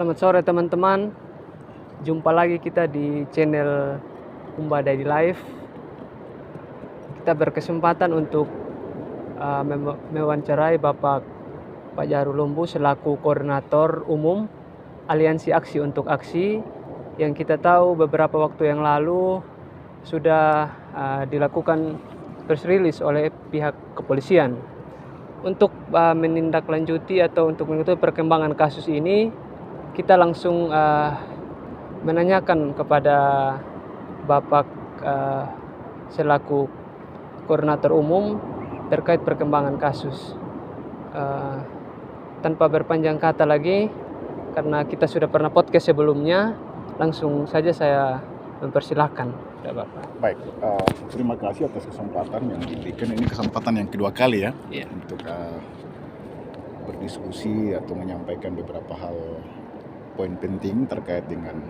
Selamat sore teman-teman. Jumpa lagi kita di channel Umba Daily Life. Kita berkesempatan untuk mewawancarai Bapak Pak Jarul Lumbu selaku Koordinator Umum Aliansi Aksi untuk Aksi, yang kita tahu beberapa waktu yang lalu sudah dilakukan press release oleh pihak kepolisian. Untuk menindaklanjuti atau untuk mengetahui perkembangan kasus ini, kita langsung menanyakan kepada Bapak selaku Koordinator Umum terkait perkembangan kasus. Tanpa berpanjang kata lagi, karena kita sudah pernah podcast sebelumnya, langsung saja saya mempersilahkan Bapak. Baik, terima kasih atas kesempatan yang diberikan. Ini kesempatan yang kedua kali ya, untuk berdiskusi atau menyampaikan beberapa hal poin penting terkait dengan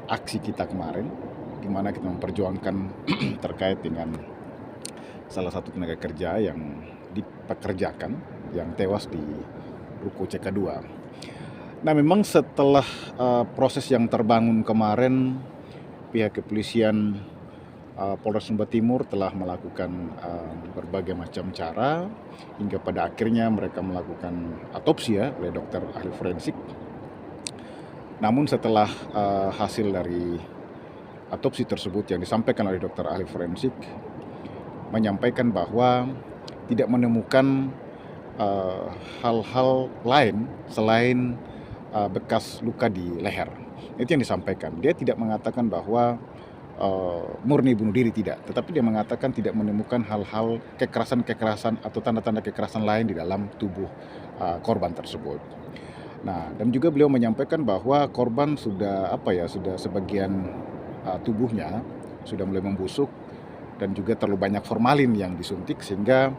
aksi kita kemarin, di mana kita memperjuangkan terkait dengan salah satu tenaga kerja yang dipekerjakan yang tewas di Ruko CK2. Nah, memang setelah proses yang terbangun kemarin, pihak kepolisian Polres Sumba Timur telah melakukan berbagai macam cara hingga pada akhirnya mereka melakukan autopsi ya oleh dokter ahli forensik. Namun setelah hasil dari autopsi tersebut yang disampaikan oleh dokter ahli forensik menyampaikan bahwa tidak menemukan hal-hal lain selain bekas luka di leher. Itu yang disampaikan. Dia tidak mengatakan bahwa murni bunuh diri, tidak. Tetapi dia mengatakan tidak menemukan hal-hal kekerasan-kekerasan atau tanda-tanda kekerasan lain di dalam tubuh korban tersebut. Nah, dan juga beliau menyampaikan bahwa korban sudah sudah sebagian tubuhnya sudah mulai membusuk dan juga terlalu banyak formalin yang disuntik, sehingga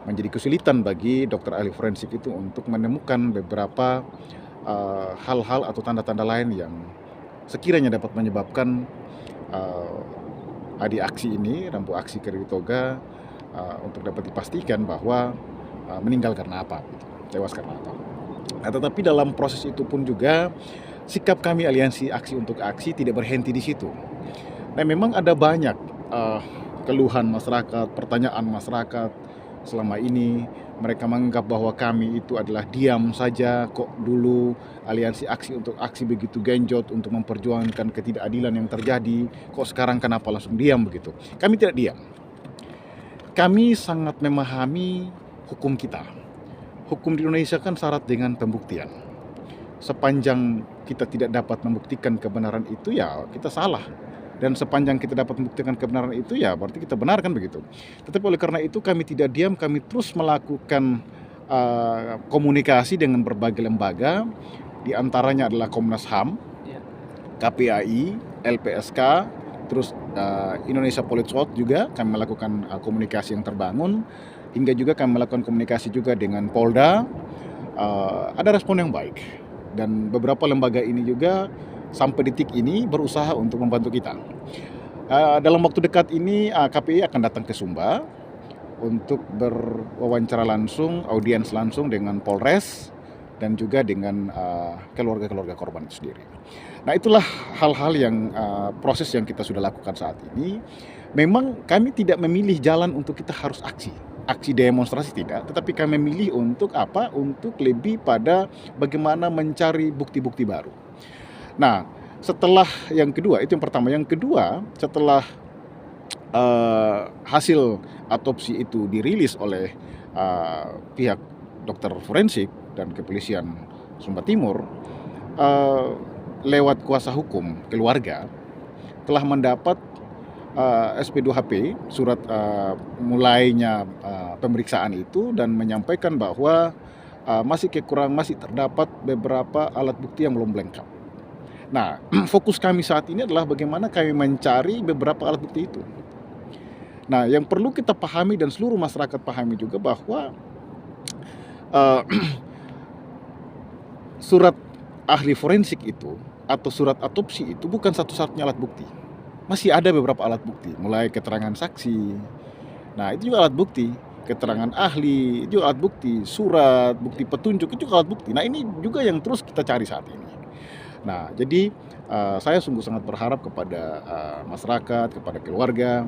menjadi kesulitan bagi dokter ahli forensik itu untuk menemukan beberapa hal-hal atau tanda-tanda lain yang sekiranya dapat menyebabkan adi aksi ini, Rambu Aksi Keri Toga, untuk dapat dipastikan bahwa meninggal karena apa, tewas karena apa. Nah, tetapi dalam proses itu pun juga sikap kami Aliansi Aksi untuk Aksi tidak berhenti di situ. Nah, memang ada banyak keluhan masyarakat, pertanyaan masyarakat selama ini. Mereka menganggap bahwa kami itu adalah diam saja, kok dulu Aliansi Aksi untuk Aksi begitu genjot untuk memperjuangkan ketidakadilan yang terjadi, kok sekarang kenapa langsung diam begitu. Kami tidak diam. Kami sangat memahami hukum kita. Hukum di Indonesia kan syarat dengan pembuktian. Sepanjang kita tidak dapat membuktikan kebenaran itu, ya kita salah. Dan sepanjang kita dapat membuktikan kebenaran itu, ya berarti kita benar, kan begitu. Tetapi oleh karena itu kami tidak diam, kami terus melakukan komunikasi dengan berbagai lembaga. Di antaranya adalah Komnas HAM, KPAI, LPSK, terus Indonesia Police Watch juga kami melakukan komunikasi yang terbangun. Hingga juga kami melakukan komunikasi juga dengan Polda. Ada respon yang baik. Dan beberapa lembaga ini juga sampai detik ini berusaha untuk membantu kita. Dalam waktu dekat ini KPI akan datang ke Sumba untuk berwawancara langsung, audiens langsung dengan Polres dan juga dengan keluarga-keluarga korban itu sendiri. Nah, itulah hal-hal yang proses yang kita sudah lakukan saat ini. Memang kami tidak memilih jalan untuk kita harus aksi demonstrasi, tidak, tetapi kami memilih untuk apa? Untuk lebih pada bagaimana mencari bukti-bukti baru. Nah, setelah yang kedua, itu yang pertama. Yang kedua, setelah hasil autopsi itu dirilis oleh pihak dokter forensik dan kepolisian Sumba Timur, lewat kuasa hukum keluarga telah mendapat SP2HP, surat mulainya pemeriksaan itu, dan menyampaikan bahwa masih terdapat beberapa alat bukti yang belum lengkap. Nah, fokus kami saat ini adalah bagaimana kami mencari beberapa alat bukti itu. Nah, yang perlu kita pahami dan seluruh masyarakat pahami juga bahwa surat ahli forensik itu atau surat autopsi itu bukan satu-satunya alat bukti. Masih ada beberapa alat bukti, mulai keterangan saksi. Nah, itu juga alat bukti. keterangan ahli itu alat bukti, surat, bukti petunjuk itu alat bukti. Nah ini juga yang terus kita cari saat ini. Nah jadi saya sungguh sangat berharap kepada masyarakat, kepada keluarga,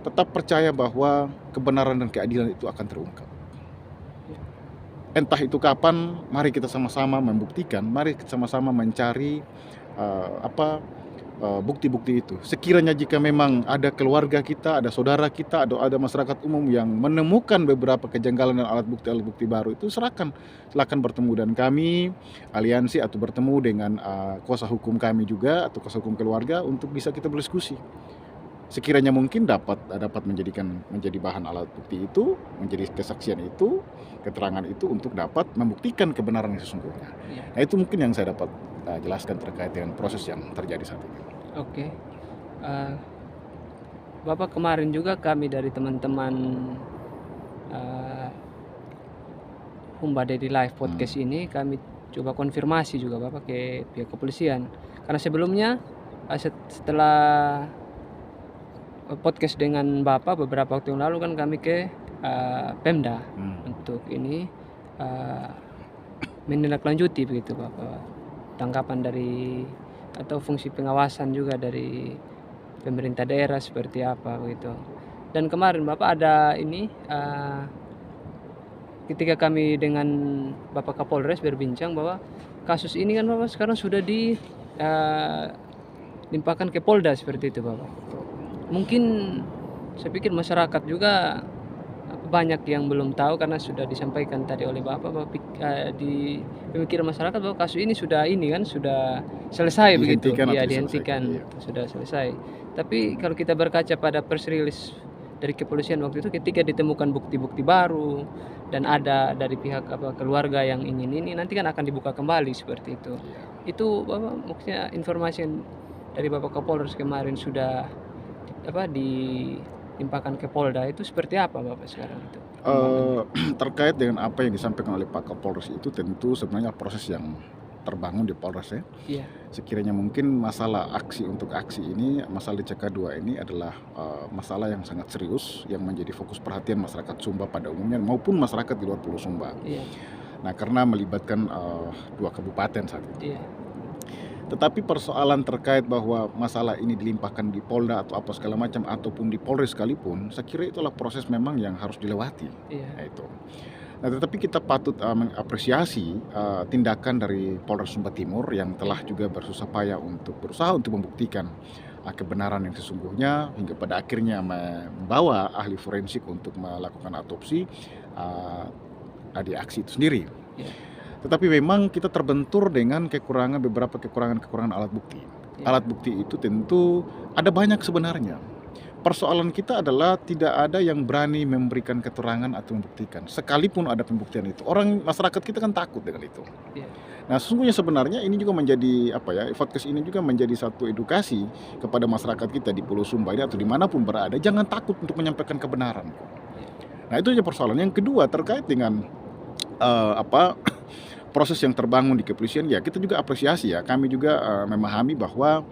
tetap percaya bahwa kebenaran dan keadilan itu akan terungkap. Entah itu kapan, mari kita sama-sama membuktikan, mari kita sama-sama mencari bukti-bukti itu. Sekiranya jika memang ada keluarga kita, ada saudara kita, ada masyarakat umum yang menemukan beberapa kejanggalan dan alat bukti baru itu, silakan bertemu dengan kami, aliansi, atau bertemu dengan kuasa hukum kami juga, atau kuasa hukum keluarga untuk bisa kita berdiskusi. Sekiranya mungkin dapat menjadi bahan alat bukti itu, menjadi kesaksian itu, keterangan itu untuk dapat membuktikan kebenaran yang sesungguhnya. Nah itu mungkin yang saya dapat jelaskan terkait dengan proses yang terjadi saat ini. Oke. Bapak, kemarin juga kami dari teman-teman Humba Daily Live podcast ini kami coba konfirmasi juga Bapak ke pihak kepolisian. Karena sebelumnya setelah podcast dengan Bapak beberapa waktu yang lalu kan kami ke Pemda untuk ini menindaklanjuti begitu Bapak, tanggapan dari atau fungsi pengawasan juga dari pemerintah daerah seperti apa begitu. Dan kemarin Bapak ada ini ketika kami dengan Bapak Kapolres berbincang bahwa kasus ini kan Bapak sekarang sudah dilimpahkan ke Polda seperti itu Bapak. Mungkin saya pikir masyarakat juga banyak yang belum tahu karena sudah disampaikan tadi oleh Bapak di pemikiran masyarakat bahwa kasus ini sudah selesai begitu. Ya, dihentikan, sudah selesai. Tapi kalau kita berkaca pada press release dari kepolisian waktu itu, ketika ditemukan bukti-bukti baru dan ada dari pihak keluarga yang ingin ini, nanti kan akan dibuka kembali seperti itu. Itu Bapak, maksudnya informasi dari Bapak Kapolres kemarin sudah dilimpahkan ke Polda itu seperti apa Bapak sekarang itu? Terkait dengan apa yang disampaikan oleh Pak Kapolres itu tentu sebenarnya proses yang terbangun di Polres ya. Iya. Sekiranya mungkin masalah aksi ini, masalah DCK2 ini adalah masalah yang sangat serius yang menjadi fokus perhatian masyarakat Sumba pada umumnya maupun masyarakat di luar Pulau Sumba. Iya. Nah karena melibatkan 2 kabupaten saat itu. Iya. Tetapi persoalan terkait bahwa masalah ini dilimpahkan di Polda atau apa segala macam ataupun di Polres sekalipun, saya kira itulah proses memang yang harus dilewati. Iya. Nah, itu. Nah, tetapi kita patut mengapresiasi tindakan dari Polres Sumba Timur yang telah juga berusaha untuk membuktikan kebenaran yang sesungguhnya hingga pada akhirnya membawa ahli forensik untuk melakukan autopsi di aksi itu sendiri. Iya. Tetapi memang kita terbentur dengan beberapa kekurangan alat bukti. Ya. Alat bukti itu tentu ada banyak sebenarnya. Persoalan kita adalah tidak ada yang berani memberikan keterangan atau membuktikan. Sekalipun ada pembuktian itu, masyarakat kita kan takut dengan itu. Ya. Nah sesungguhnya sebenarnya ini juga menjadi podcast ini juga menjadi satu edukasi kepada masyarakat kita di Pulau Sumba ini atau dimanapun berada, jangan takut untuk menyampaikan kebenaran. Nah itu aja persoalan. Yang kedua terkait dengan proses yang terbangun di kepolisian, ya kita juga apresiasi ya. Kami juga memahami bahwa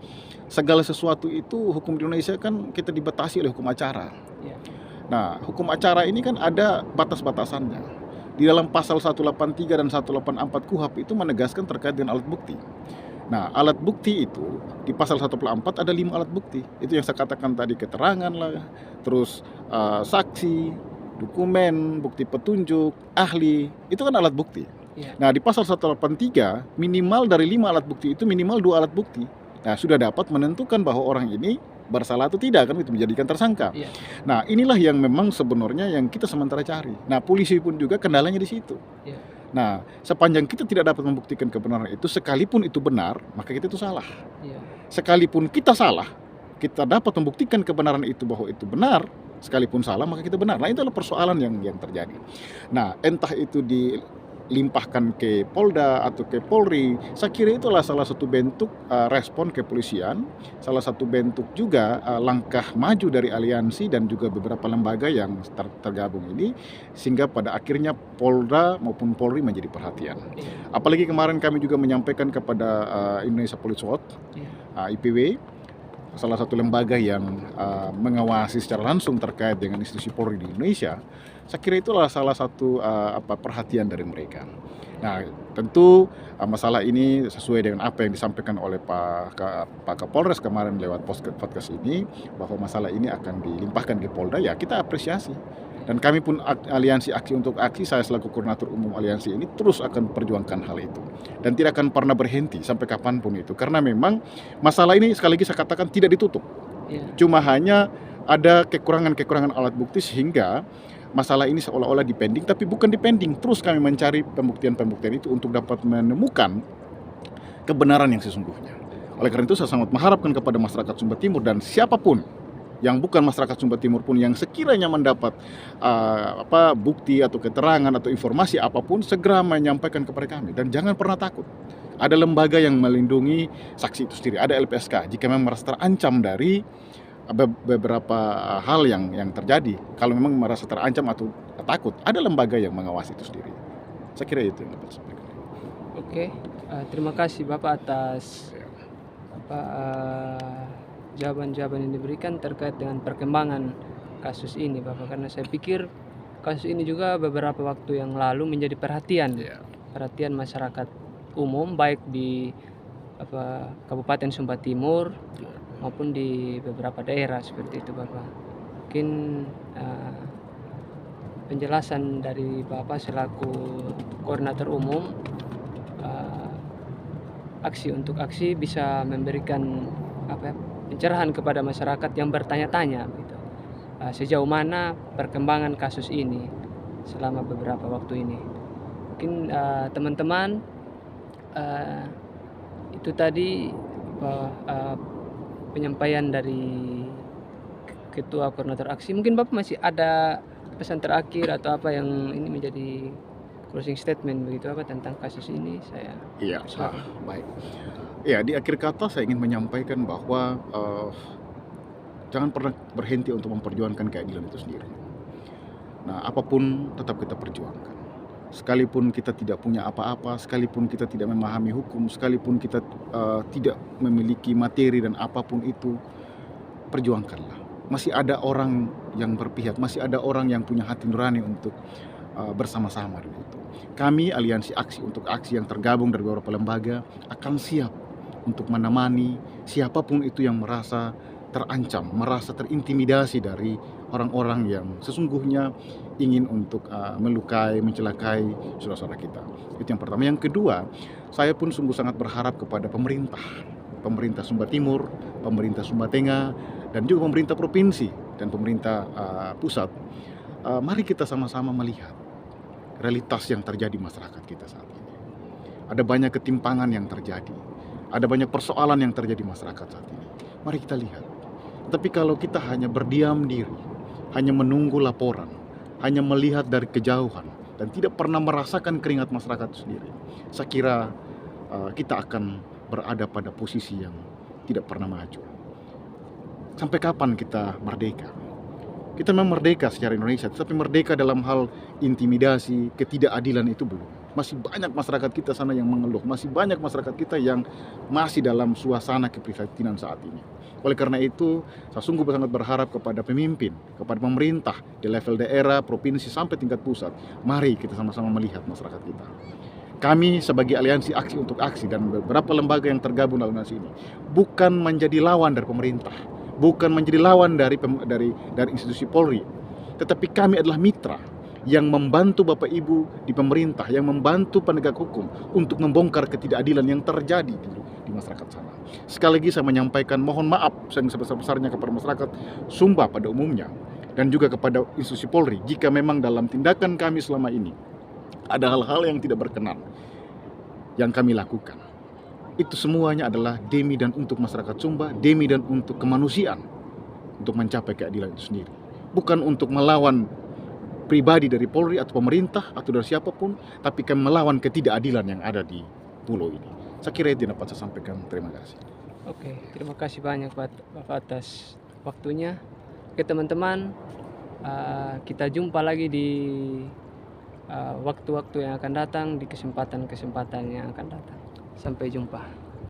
segala sesuatu itu hukum di Indonesia kan kita dibatasi oleh hukum acara. Ya. Nah hukum acara ini kan ada batas-batasannya. Di dalam pasal 183 dan 184 KUHP itu menegaskan terkait dengan alat bukti. Nah alat bukti itu di pasal 184 ada 5 alat bukti. Itu yang saya katakan tadi, keterangan lah, terus saksi, dokumen, bukti petunjuk, ahli, itu kan alat bukti. Ya. Nah di pasal 183 minimal dari 5 alat bukti itu minimal 2 alat bukti. Nah sudah dapat menentukan bahwa orang ini bersalah atau tidak, kan itu menjadikan tersangka. Ya. Nah inilah yang memang sebenarnya yang kita sementara cari. Nah polisi pun juga kendalanya di situ. Ya. Nah sepanjang kita tidak dapat membuktikan kebenaran itu, sekalipun itu benar, maka kita itu salah. Ya. Sekalipun kita salah, kita dapat membuktikan kebenaran itu bahwa itu benar, sekalipun salah maka kita benar. Nah itu adalah persoalan yang terjadi. Nah entah itu dilimpahkan ke Polda atau ke Polri, saya kira itulah salah satu bentuk respon kepolisian, salah satu bentuk juga langkah maju dari aliansi dan juga beberapa lembaga yang tergabung ini, sehingga pada akhirnya Polda maupun Polri menjadi perhatian. Apalagi kemarin kami juga menyampaikan kepada Indonesia Police Watch, IPW, salah satu lembaga yang mengawasi secara langsung terkait dengan institusi Polri di Indonesia, saya kira itulah salah satu perhatian dari mereka. Nah, tentu masalah ini sesuai dengan apa yang disampaikan oleh Pak Kapolres kemarin lewat podcast ini, bahwa masalah ini akan dilimpahkan ke Polda, ya kita apresiasi. Dan kami pun Aliansi Aksi untuk Aksi, saya selaku Koordinator Umum Aliansi ini terus akan perjuangkan hal itu. Dan tidak akan pernah berhenti sampai kapanpun itu. Karena memang masalah ini sekali lagi saya katakan tidak ditutup. Cuma hanya ada kekurangan-kekurangan alat bukti sehingga masalah ini seolah-olah dipending, tapi bukan dipending. Terus kami mencari pembuktian-pembuktian itu untuk dapat menemukan kebenaran yang sesungguhnya. Oleh karena itu saya sangat mengharapkan kepada masyarakat Sumba Timur dan siapapun yang bukan masyarakat Sumba Timur pun yang sekiranya mendapat bukti atau keterangan atau informasi apapun, segera menyampaikan kepada kami dan jangan pernah takut. Ada lembaga yang melindungi saksi itu sendiri, ada LPSK jika memang merasa terancam dari beberapa hal yang terjadi. Kalau memang merasa terancam atau takut, ada lembaga yang mengawasi itu sendiri. Saya kira itu yang dapat saya sampaikan. Oke, terima kasih Bapak atas jawaban-jawaban yang diberikan terkait dengan perkembangan kasus ini, Bapak. Karena saya pikir kasus ini juga beberapa waktu yang lalu menjadi perhatian masyarakat umum, baik di Kabupaten Sumba Timur maupun di beberapa daerah seperti itu, Bapak. Mungkin penjelasan dari Bapak selaku Koordinator Umum Aksi untuk Aksi bisa memberikan pencerahan kepada masyarakat yang bertanya-tanya gitu. Sejauh mana perkembangan kasus ini selama beberapa waktu ini. Mungkin teman-teman itu tadi penyampaian dari Ketua Koordinator Aksi. Mungkin Bapak masih ada pesan terakhir atau apa yang ini menjadi closing statement begitu tentang kasus ini? Baik. Ya, di akhir kata saya ingin menyampaikan bahwa jangan pernah berhenti untuk memperjuangkan keadilan itu sendiri. Nah, apapun tetap kita perjuangkan. Sekalipun kita tidak punya apa-apa, sekalipun kita tidak memahami hukum, sekalipun kita tidak memiliki materi dan apapun itu, perjuangkanlah. Masih ada orang yang berpihak, masih ada orang yang punya hati nurani untuk bersama-sama begitu. Kami Aliansi Aksi untuk Aksi yang tergabung dari beberapa lembaga akan siap untuk menemani siapapun itu yang merasa terancam, merasa terintimidasi dari orang-orang yang sesungguhnya ingin untuk melukai, mencelakai saudara-saudara kita. Itu yang pertama. Yang kedua, saya pun sungguh sangat berharap kepada pemerintah Sumba Timur, pemerintah Sumba Tengah, dan juga pemerintah provinsi dan pemerintah pusat. Mari kita sama-sama melihat realitas yang terjadi masyarakat kita saat ini. Ada banyak ketimpangan yang terjadi, ada banyak persoalan yang terjadi masyarakat saat ini. Mari kita lihat. Tapi kalau kita hanya berdiam diri, hanya menunggu laporan, hanya melihat dari kejauhan, dan tidak pernah merasakan keringat masyarakat itu sendiri, saya kira kita akan berada pada posisi yang tidak pernah maju. Sampai kapan kita merdeka? Kita memang merdeka secara Indonesia, tetapi merdeka dalam hal intimidasi, ketidakadilan itu belum. Masih banyak masyarakat kita sana yang mengeluh, masih banyak masyarakat kita yang masih dalam suasana keprihatinan saat ini. Oleh karena itu, saya sungguh sangat berharap kepada pemimpin, kepada pemerintah di level daerah, provinsi, sampai tingkat pusat. Mari kita sama-sama melihat masyarakat kita. Kami sebagai Aliansi Aksi untuk Aksi dan beberapa lembaga yang tergabung dalam aliansi ini bukan menjadi lawan dari pemerintah, bukan menjadi lawan dari institusi Polri, tetapi kami adalah mitra yang membantu Bapak Ibu di pemerintah, yang membantu penegak hukum untuk membongkar ketidakadilan yang terjadi di masyarakat sana. Sekali lagi saya menyampaikan mohon maaf yang sebesar-besarnya kepada masyarakat Sumba pada umumnya dan juga kepada institusi Polri jika memang dalam tindakan kami selama ini ada hal-hal yang tidak berkenan yang kami lakukan. Itu semuanya adalah demi dan untuk masyarakat Sumba, demi dan untuk kemanusiaan, untuk mencapai keadilan itu sendiri. Bukan untuk melawan pribadi dari Polri atau pemerintah atau dari siapapun, tapi kami melawan ketidakadilan yang ada di pulau ini. Saya kira itu yang dapat saya sampaikan. Terima kasih. Oke, terima kasih banyak Bapak atas waktunya. Oke teman-teman, kita jumpa lagi di waktu-waktu yang akan datang, di kesempatan-kesempatan yang akan datang. Sampai jumpa.